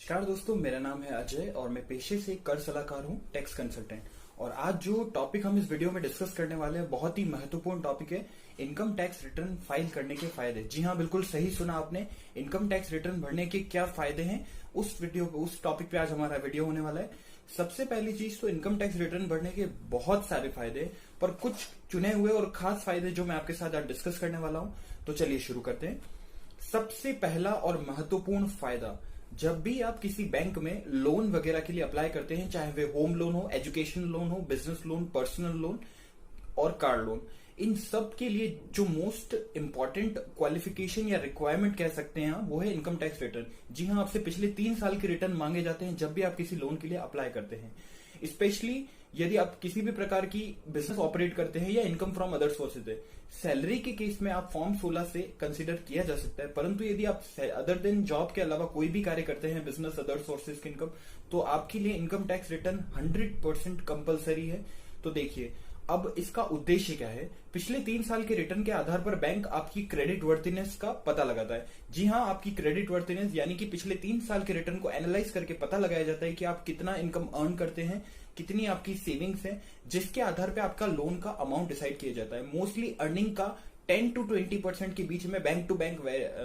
नमस्कार दोस्तों, मेरा नाम है अजय और मैं पेशे से कर सलाहकार हूँ, टैक्स कंसल्टेंट। और आज जो टॉपिक हम इस वीडियो में डिस्कस करने वाले हैं बहुत ही महत्वपूर्ण टॉपिक है, इनकम टैक्स रिटर्न फाइल करने के फायदे। जी हाँ, बिल्कुल सही सुना आपने। इनकम टैक्स रिटर्न भरने के क्या फायदे हैं, उस टॉपिक पे आज हमारा वीडियो होने वाला है। सबसे पहली चीज तो इनकम टैक्स रिटर्न भरने के बहुत सारे फायदे हैं, पर कुछ चुने हुए और खास फायदे जो मैं आपके साथ आज डिस्कस करने वाला हूँ। तो चलिए शुरू करते हैं। सबसे पहला और महत्वपूर्ण फायदा, जब भी आप किसी बैंक में लोन वगैरह के लिए अप्लाई करते हैं, चाहे वे होम लोन हो, एजुकेशन लोन हो, बिजनेस लोन, पर्सनल लोन और कार लोन, इन सब के लिए जो मोस्ट इंपॉर्टेंट क्वालिफिकेशन या रिक्वायरमेंट कह सकते हैं वो है इनकम टैक्स रिटर्न। जी हाँ, आपसे पिछले 3 साल के रिटर्न मांगे जाते हैं जब भी आप किसी लोन के लिए अप्लाई करते हैं। स्पेशली यदि आप किसी भी प्रकार की बिजनेस ऑपरेट करते हैं या इनकम फ्रॉम अदर सोर्सेज है। सैलरी के केस में आप फॉर्म 16 से कंसीडर किया जा सकता है, परंतु यदि आप अदर देन जॉब के अलावा कोई भी कार्य करते हैं, बिजनेस, अदर सोर्सेज की इनकम, तो आपके लिए इनकम टैक्स रिटर्न 100% कंपलसरी है। तो देखिए, अब इसका उद्देश्य क्या है। पिछले 3 साल के रिटर्न के आधार पर बैंक आपकी क्रेडिट वर्थिनेस का पता लगाता है। जी हाँ, आपकी क्रेडिट वर्थिनेस यानी कि पिछले 3 साल के रिटर्न को एनालाइज करके पता लगाया जाता है कि आप कितना इनकम अर्न करते हैं, कितनी आपकी सेविंग्स है, जिसके आधार पर आपका लोन का अमाउंट डिसाइड किया जाता है। मोस्टली अर्निंग का 10 to 20% के बीच में बैंक टू बैंक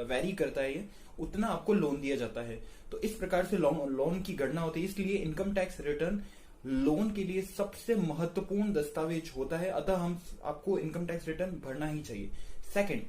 वेरी करता है, ये उतना आपको लोन दिया जाता है। तो इस प्रकार से लोन की गणना होती है। इसलिए इनकम टैक्स रिटर्न लोन के लिए सबसे महत्वपूर्ण दस्तावेज होता है, अतः हम आपको इनकम टैक्स रिटर्न भरना ही चाहिए। सेकंड,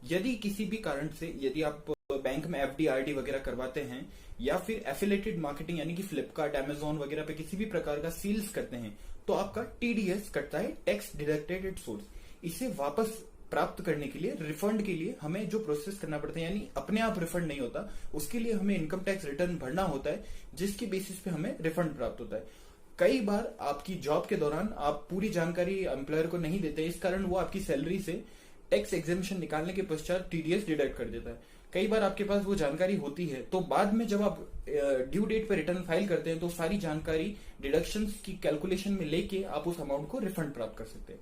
यदि किसी भी कारण से यदि आप बैंक में एफडी आरडी वगैरह करवाते हैं या फिर एफिलेटेड मार्केटिंग यानी कि फ्लिपकार्ट, अमेजॉन वगैरह पे किसी भी प्रकार का सेल्स करते हैं, तो आपका टीडीएस कटता है, टैक्स डिडक्टेड एट सोर्स। इसे वापस प्राप्त करने के लिए, रिफंड के लिए हमें जो प्रोसेस करना पड़ता है, यानी अपने आप रिफंड नहीं होता, उसके लिए हमें इनकम टैक्स रिटर्न भरना होता है, जिसकी बेसिस पे हमें रिफंड प्राप्त होता है। कई बार आपकी जॉब के दौरान आप पूरी जानकारी एम्प्लॉयर को नहीं देते, इस कारण वो आपकी सैलरी से टैक्स एग्जेम्पशन निकालने के पश्चात टीडीएस डिडक्ट कर देता है। कई बार आपके पास वो जानकारी होती है, तो बाद में जब आप ड्यू डेट पर रिटर्न फाइल करते हैं, तो सारी जानकारी डिडक्शंस की कैलकुलेशन में लेके आप उस अमाउंट को रिफंड प्राप्त कर सकते हैं।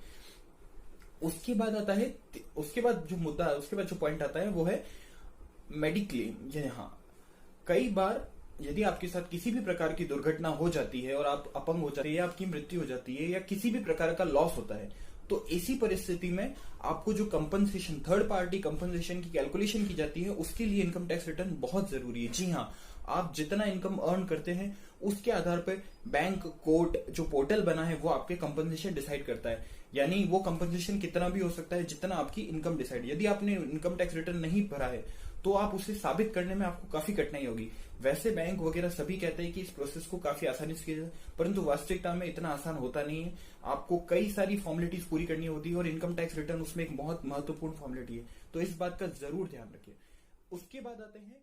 उसके बाद आता है, उसके बाद जो पॉइंट आता है वो है मेडिक्लेम। हाँ, कई बार यदि आपके साथ किसी भी प्रकार की दुर्घटना हो जाती है और आप अपंग हो जाते हैं या आपकी मृत्यु हो जाती है या किसी भी प्रकार का लॉस होता है, तो ऐसी परिस्थिति में आपको जो कंपनसेशन, थर्ड पार्टी कंपनसेशन की कैलकुलेशन की जाती है, उसके लिए इनकम टैक्स रिटर्न बहुत जरूरी है। जी हाँ, आप जितना इनकम अर्न करते हैं उसके आधार पर बैंक, कोर्ट जो पोर्टल बना है वो आपके कंपनसेशन डिसाइड करता है। यानी वो कंपनसेशन कितना भी हो सकता है जितना आपकी इनकम डिसाइड। यदि आपने इनकम टैक्स रिटर्न नहीं भरा है तो आप उसे साबित करने में आपको काफी कठिनाई होगी। वैसे बैंक वगैरह सभी कहते हैं कि इस प्रोसेस को काफी आसानी से किया जाए, परंतु वास्तविकता में इतना आसान होता नहीं है। आपको कई सारी फॉर्मेलिटीज पूरी करनी होती है और इनकम टैक्स रिटर्न उसमें एक बहुत महत्वपूर्ण फॉर्मेलिटी है। तो इस बात का जरूर ध्यान रखिए। उसके बाद आते हैं